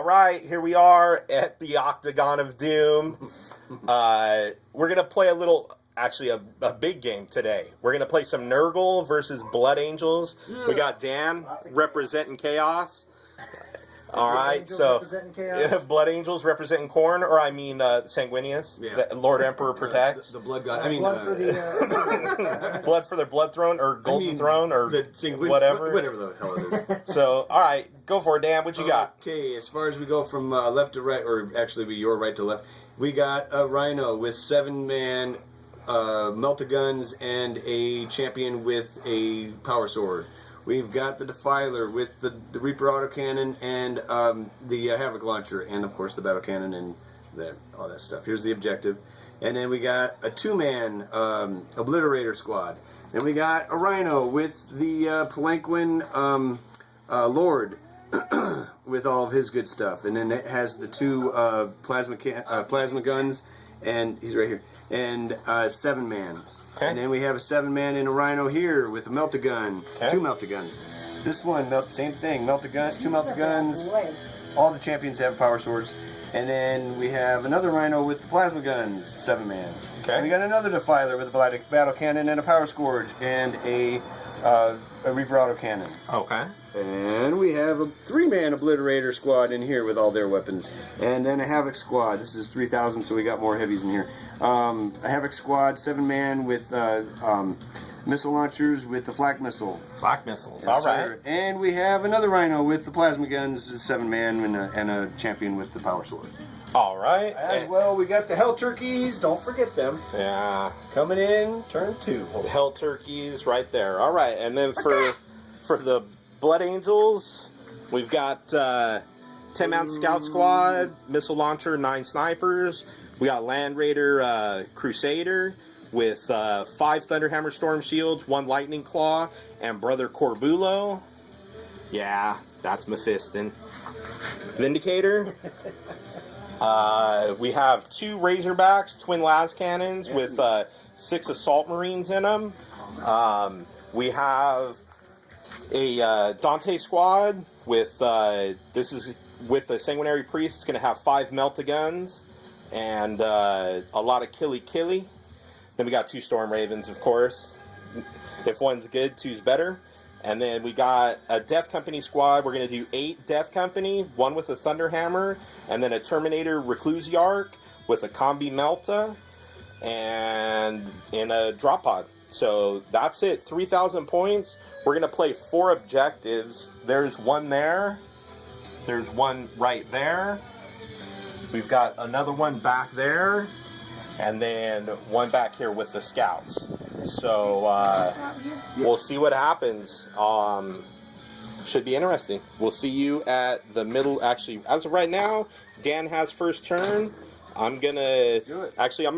All right, here we are at the Octagon of Doom. We're going to play a big game today. We're going to play some Nurgle versus Blood Angels. We got Dan representing Chaos. All right, so Blood Angels representing Corn, or I mean Sanguinius, Lord Emperor protects. The Blood God. Blood for the Blood Throne, or Golden Throne, or whatever. Whatever the hell it is. So, all right, go for it, Dan. What you got? Okay, as far as we go from left to right, or actually your right to left, we got a Rhino with 7-man melt-a-guns and a champion with a power sword. We've got the Defiler with the Reaper autocannon and the Havoc launcher, and of course the battle cannon and all that stuff. Here's the objective. And then we got a 2-man Obliterator squad. Then we got a Rhino with the Palanquin Lord with all of his good stuff. And then it has the 2 plasma guns, and he's right here, and 7-man. Okay. And then we have a 7-man in a Rhino here with a melt-a-gun. Okay. 2 melt-a-guns. This one, same thing, melt-a-gun, 2 melt-a-guns. All the champions have power swords. And then we have another Rhino with the plasma guns, 7-man. Okay. And we got another Defiler with a battle cannon and a power scourge and a Reaper autocannon. Okay. And we have a 3-man Obliterator squad in here with all their weapons. And then a Havoc squad. This is 3,000, so we got more heavies in here. A Havoc squad, 7-man with missile launchers with the flak missile. Flak missiles, yes, all right. And we have another Rhino with the plasma guns, 7-man, and a champion with the power sword. All right. As well, we got the Hell Turkeys. Don't forget them. Yeah. Coming in, turn 2. Hell Turkeys right there. All right. And then for the Blood Angels, we've got 10-man Scout Squad, Missile Launcher, 9 Snipers. We got Land Raider Crusader with 5 Thunderhammer Storm Shields, 1 Lightning Claw, and Brother Corbulo. Yeah, that's Mephiston. Vindicator. We have 2 Razorbacks, twin las cannons with 6 Assault Marines in them. We have a Dante squad with this is with the Sanguinary Priest. It's going to have 5 melt-a-guns and a lot of killy. Then we got 2 Storm Ravens, of course. If one's good, 2's better. And then we got a Death Company squad. We're going to do 8 Death Company, 1 with a Thunderhammer, and then a Terminator Reclusiarch with a Combi Melta, and in a Drop Pod. So that's it, 3,000 points. We're going to play 4 objectives. There's one there. There's one right there. We've got another one back there. And then one back here with the scouts. So we'll see what happens. Should be interesting. We'll see you at the middle. Actually, as of right now, Dan has first turn. I'm gonna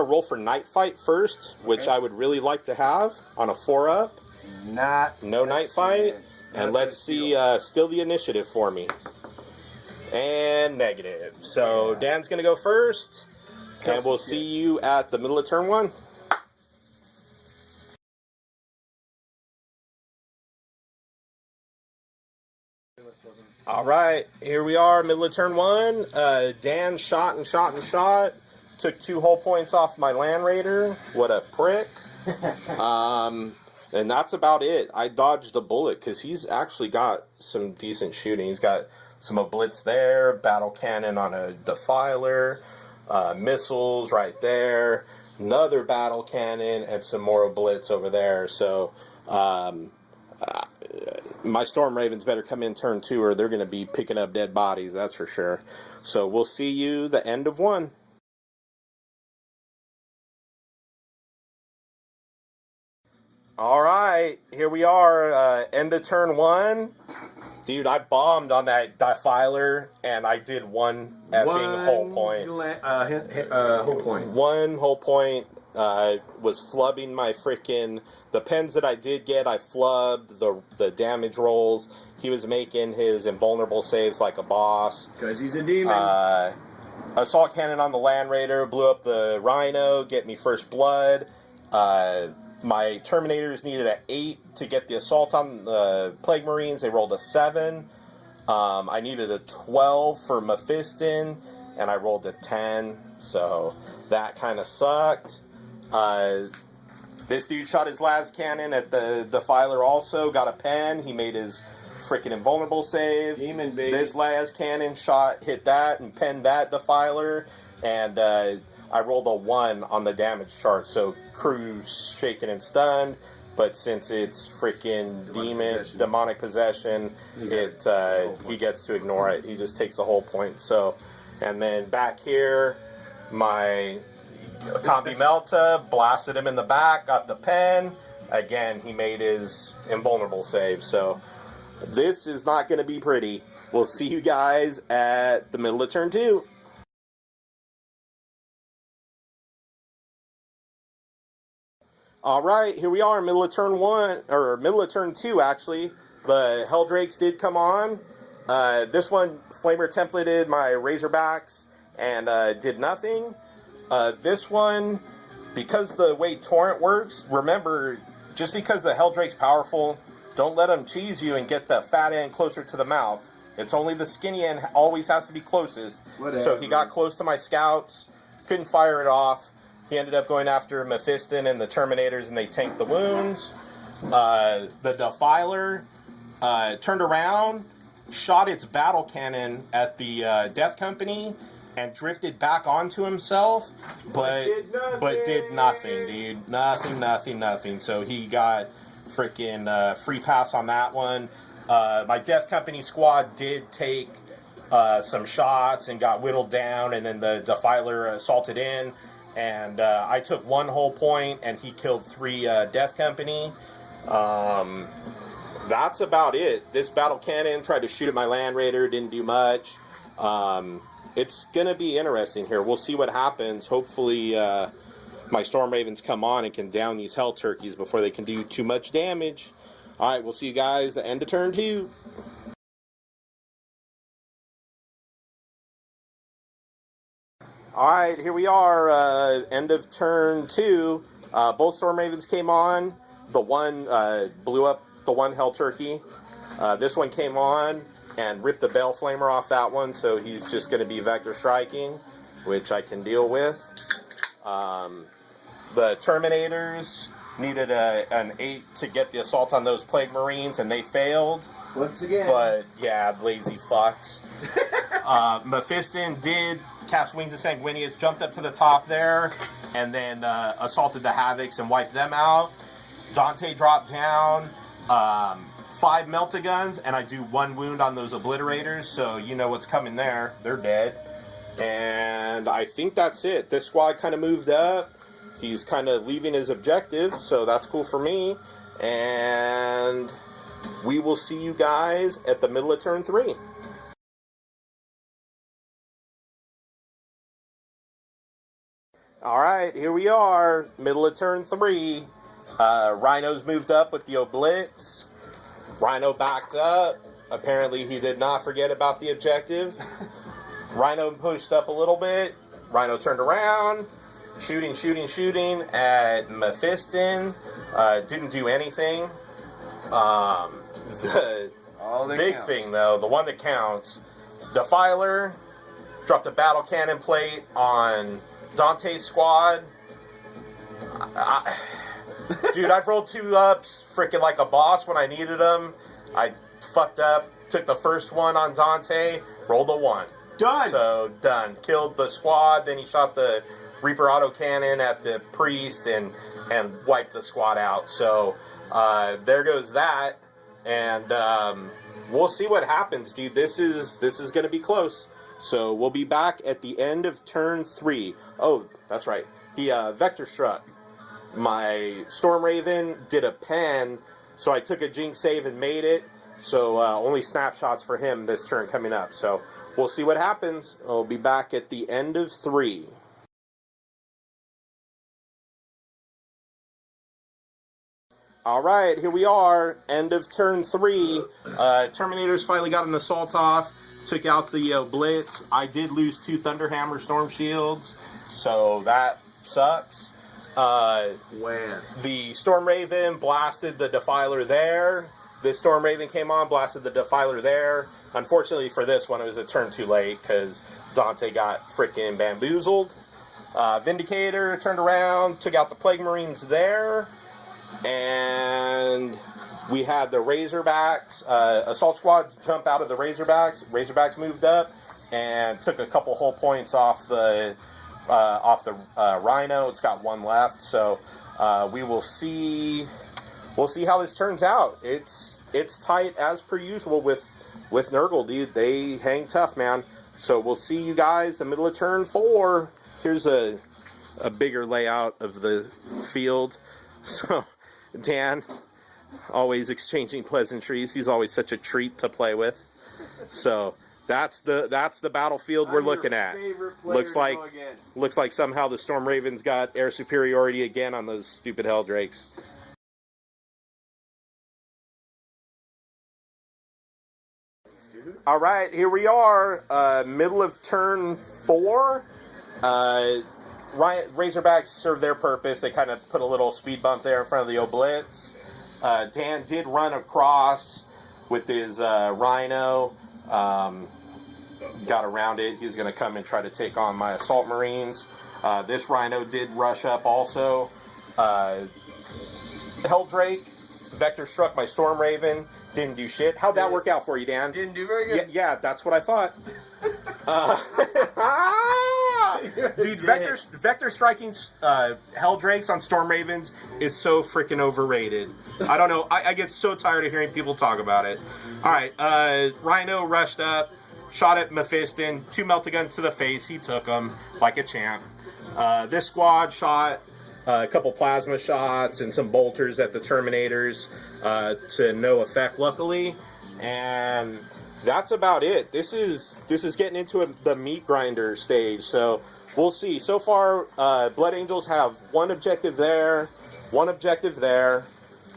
roll for Night Fight first, which I would really like to have on a 4-up. No Night Fight, and let's see. Still the initiative for me. And negative. So Dan's gonna go first. And we'll see you at the middle of turn 1. All right, here we are, middle of turn 1. Dan shot. Took 2 hull points off my Land Raider. What a prick. And that's about it. I dodged a bullet because he's actually got some decent shooting. He's got some Oblits there, battle cannon on a Defiler. Missiles right there, another battle cannon, and some more Blitz over there. So my Storm Ravens better come in turn 2 or they're going to be picking up dead bodies, that's for sure. So we'll see you the end of 1. All right, here we are, end of turn 1. Dude, I bombed on that Defiler, and I did 1 effing hull point. Hull point. 1 hull point. Was flubbing my freaking... The pens that I did get, I flubbed the damage rolls. He was making his invulnerable saves like a boss. Because he's a demon. Assault cannon on the Land Raider, blew up the Rhino, get me first blood. My Terminators needed an 8 to get the assault on the Plague Marines. They rolled a 7. I needed a 12 for Mephiston, and I rolled a 10, so that kind of sucked. This dude shot his las cannon at the Defiler also, got a pen. He made his freaking invulnerable save. Demon, baby. This las cannon hit that and penned that Defiler, and I rolled a 1 on the damage chart, so crew's shaken and stunned. But since it's freaking demonic possession, he gets to ignore it. He just takes the whole point. So, and then back here, my Combi Melta blasted him in the back, got the pen. Again, he made his invulnerable save. So this is not going to be pretty. We'll see you guys at the middle of turn 2. All right, here we are, middle of turn 1, or middle of turn 2, actually. The Helldrakes did come on. This one, Flamer templated my Razorbacks and did nothing. This one, because the way Torrent works, remember, just because the Helldrake's powerful, don't let them cheese you and get the fat end closer to the mouth. It's only the skinny end always has to be closest. Whatever. So he got close to my scouts, couldn't fire it off. He ended up going after Mephiston and the Terminators, and they tanked the wounds. The Defiler turned around, shot its battle cannon at the Death Company, and drifted back onto himself, but did nothing, dude. Nothing. So he got freaking free pass on that one. My Death Company squad did take some shots and got whittled down, and then the Defiler assaulted in. And I took 1 whole point, and he killed 3 Death Company. That's about it. This battle cannon tried to shoot at my Land Raider, didn't do much. It's going to be interesting here. We'll see what happens. Hopefully my Storm Ravens come on and can down these Hell Turkeys before they can do too much damage. All right, we'll see you guys the end of turn 2. All right, here we are, end of turn 2. Both Storm Ravens came on. The one blew up the one Hell Turkey. This one came on and ripped the Bale Flamer off that one, so he's just going to be vector striking, which I can deal with. The Terminators needed an 8 to get the assault on those Plague Marines, and they failed. Once again. But, yeah, lazy fucks. Mephiston did cast Wings of Sanguinius, jumped up to the top there, and then assaulted the Havocs and wiped them out. Dante dropped down, 5 Meltaguns, and I do 1 wound on those Obliterators, so you know what's coming there. They're dead. And I think that's it. This squad kind of moved up. He's kind of leaving his objective, so that's cool for me. And we will see you guys at the middle of turn 3. All right, here we are, middle of turn 3. Rhino's moved up with the Oblits. Rhino backed up. Apparently he did not forget about the objective. Rhino pushed up a little bit. Rhino turned around. Shooting at Mephiston. Didn't do anything. The big thing, though, the one that counts, Defiler dropped a battle cannon plate on Dante's squad. Dude, I've rolled 2 ups freaking like a boss when I needed them. I fucked up, took the first one on Dante, rolled a 1. Done! So, done. Killed the squad, then he shot the Reaper autocannon at the priest and wiped the squad out. So, there goes that. And we'll see what happens, dude. This is going to be close. So we'll be back at the end of turn 3. Oh, that's right. He vector struck. My Storm Raven did a pen, so I took a Jinx save and made it. So only snapshots for him this turn coming up. So we'll see what happens. I'll be back at the end of 3. All right, here we are, end of turn 3. Terminators finally got an assault off. Took out the Blitz. I did lose 2 Thunderhammer Storm Shields, so that sucks. The Storm Raven blasted the Defiler there. this Storm Raven came on, blasted the Defiler there. Unfortunately for this one, it was a turn too late because Dante got freaking bamboozled. Vindicator turned around, took out the Plague Marines there. And we had the Razorbacks. Assault squads jump out of the Razorbacks. Razorbacks moved up and took a couple hull points off the Rhino. It's got one left, so we will see. We'll see how this turns out. It's tight as per usual with Nurgle, dude. They hang tough, man. So we'll see you guys the middle of turn 4. Here's a bigger layout of the field. So Dan, always exchanging pleasantries. He's always such a treat to play with. So that's the battlefield we're looking at. Looks like somehow the Storm Ravens got air superiority again on those stupid Helldrakes. All right, here we are, middle of turn 4. Razorbacks served their purpose. They kind of put a little speed bump there in front of the Oblitz. Dan did run across with his Rhino. Got around it. He's going to come and try to take on my Assault Marines. This Rhino did rush up also. Helldrake vector struck my Storm Raven. Didn't do shit. How'd that work out for you, Dan? Didn't do very good. Yeah, that's what I thought. Dude, vector striking Helldrakes on Storm Ravens is so freaking overrated. I don't know. I get so tired of hearing people talk about it. All right, Rhino rushed up, shot at Mephiston, 2 melta-guns to the face. He took them like a champ. This squad shot a couple plasma shots and some bolters at the Terminators to no effect, luckily. And that's about it. This is getting into the meat grinder stage, so we'll see. So far, Blood Angels have one objective there,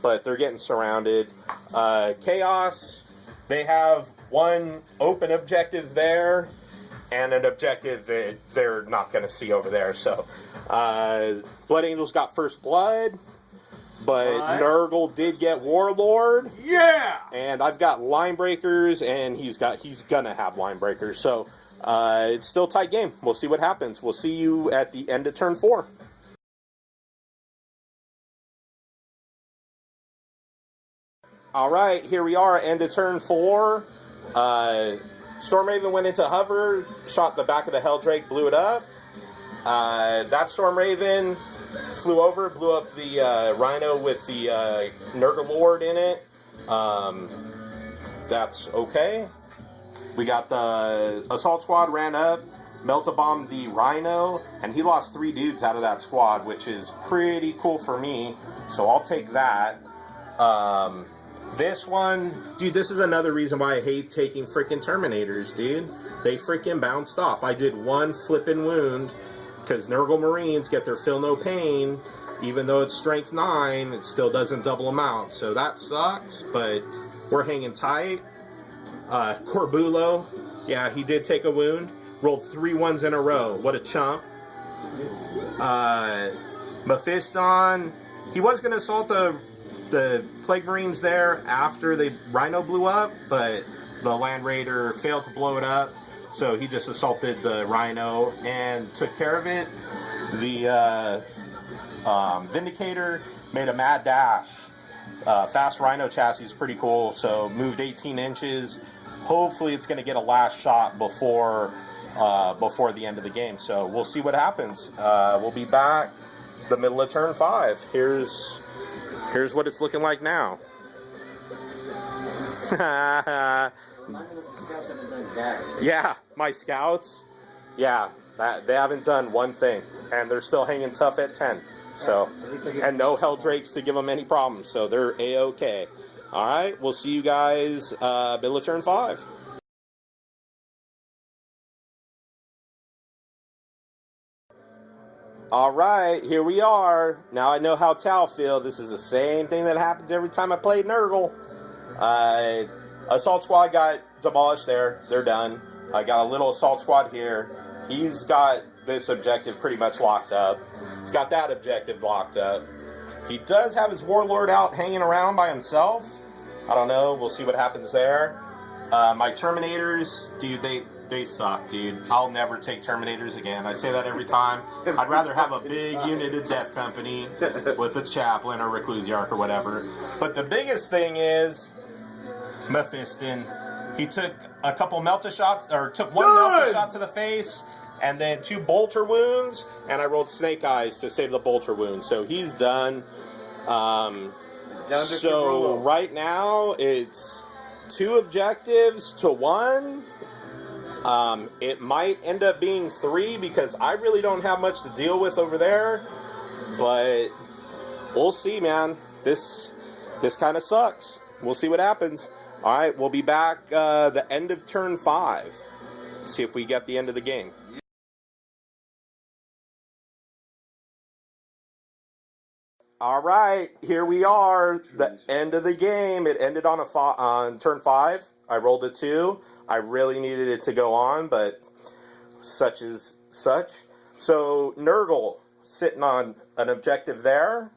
but they're getting surrounded. Chaos, they have one open objective there, and an objective that they're not going to see over there. So, Blood Angels got first blood, but Nurgle did get Warlord. Yeah! And I've got Line Breakers, and he's going to have Line Breakers. So, it's still a tight game. We'll see what happens. We'll see you at the end of turn 4. All right, here we are, end of turn 4. Storm Raven went into hover, shot the back of the Helldrake, blew it up. That Storm Raven flew over, blew up the Rhino with the Nurgle Lord in it. That's okay. We got the Assault Squad ran up, melta-bombed the Rhino, and he lost 3 dudes out of that squad, which is pretty cool for me, so I'll take that. This one, dude, this is another reason why I hate taking freaking Terminators, dude. They freaking bounced off. I did 1 flippin' wound, because Nurgle Marines get their feel no pain. Even though it's strength 9, it still doesn't double them out. So that sucks, but we're hanging tight. Corbulo, yeah, he did take a wound. Rolled 3 1s in a row. What a chump. Mephiston, he was going to assault the Plague Marines there after the Rhino blew up, but the Land Raider failed to blow it up, so he just assaulted the Rhino and took care of it. The Vindicator made a mad dash. Fast Rhino chassis is pretty cool, so moved 18 inches. Hopefully it's going to get a last shot before the end of the game, so we'll see what happens. We'll be back the middle of turn 5. Here's what it's looking like now. Yeah, my scouts. Yeah, they haven't done one thing, and they're still hanging tough at 10. So, and no Helldrakes to give them any problems, so they're a-okay. All right, we'll see you guys middle of turn 5. All right, here we are. Now I know how Tau feel. This is the same thing that happens every time I play Nurgle. Assault Squad got demolished there. They're done. I got a little Assault Squad here. He's got this objective pretty much locked up. He's got that objective locked up. He does have his Warlord out hanging around by himself. I don't know. We'll see what happens there. My Terminators, dude, they suck, dude. I'll never take Terminators again. I say that every time. I'd rather have a big unit of Death Company with a Chaplain or Reclusiarch or whatever. But the biggest thing is Mephiston. He took a couple Melta shots, or took one Melta shot to the face, and then 2 Bolter wounds, and I rolled Snake Eyes to save the Bolter wounds. So he's done. So right now it's 2 objectives to 1. It might end up being 3 because I really don't have much to deal with over there. But we'll see, man. This kind of sucks. We'll see what happens. All right, we'll be back the end of turn 5. See if we get the end of the game. All right, here we are, the end of the game. It ended on turn 5. I rolled a 2. I really needed it to go on, but such is such. So Nurgle sitting on an objective there,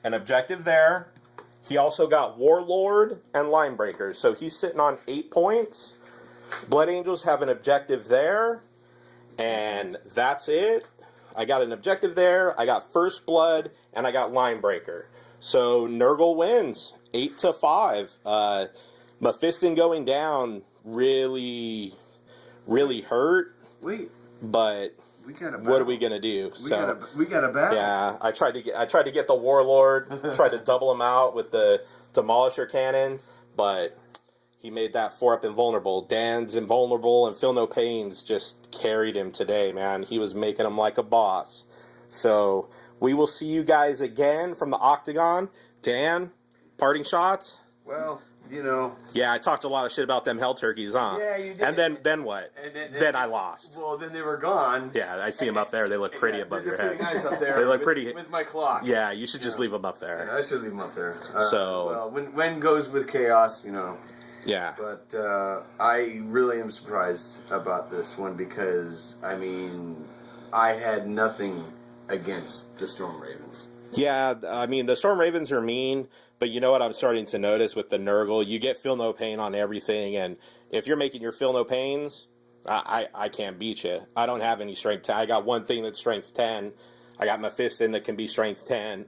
an objective there. He also got Warlord and Linebreaker, so he's sitting on 8 points. Blood Angels have an objective there, and that's it. I got an objective there, I got First Blood, and I got Linebreaker. So Nurgle wins, 8-5. Mephiston going down really hurt. But what are we gonna do? We got a battle. Yeah, I tried to get the Warlord, tried to double him out with the Demolisher Cannon, but he made that 4-up invulnerable. Dan's invulnerable and Feel No Pains just carried him today, man. He was making him like a boss. So we will see you guys again from the Octagon. Dan, parting shots? Well, you know. Yeah, I talked a lot of shit about them Hell Turkeys, huh? Yeah, you did. And then what? Then I lost. Well, then they were gone. Yeah, I see them up there. They look pretty above your head. They're pretty nice up there. They look pretty. With my clock. Yeah, you should just leave them up there. Yeah, I should leave them up there. So. Well, when goes with chaos, you know. Yeah. But I really am surprised about this one because, I mean, I had nothing against the Storm Ravens. Yeah, I mean, the Storm Ravens are mean, but you know what I'm starting to notice with the Nurgle? You get Feel No Pain on everything, and if you're making your Feel No Pains, I can't beat you. I don't have any Strength 10. I got one thing that's Strength 10. I got Mephiston that can be Strength 10.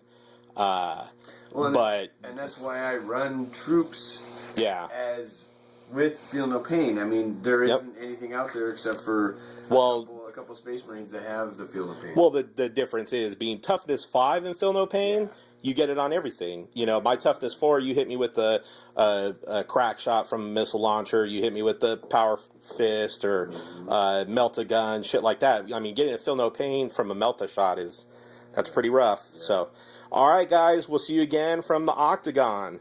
And that's why I run troops. Yeah. As with Feel No Pain. I mean, there isn't anything out there except for a couple Space Marines that have the Feel No Pain. Well, the difference is being Toughness 5 and Feel No Pain, you get it on everything. You know, my Toughness 4, you hit me with a crack shot from a missile launcher, you hit me with the Power Fist or Melt a Gun, shit like that. I mean, getting a Feel No Pain from a Melt a shot that's pretty rough. Yeah. So, all right, guys, we'll see you again from the Octagon.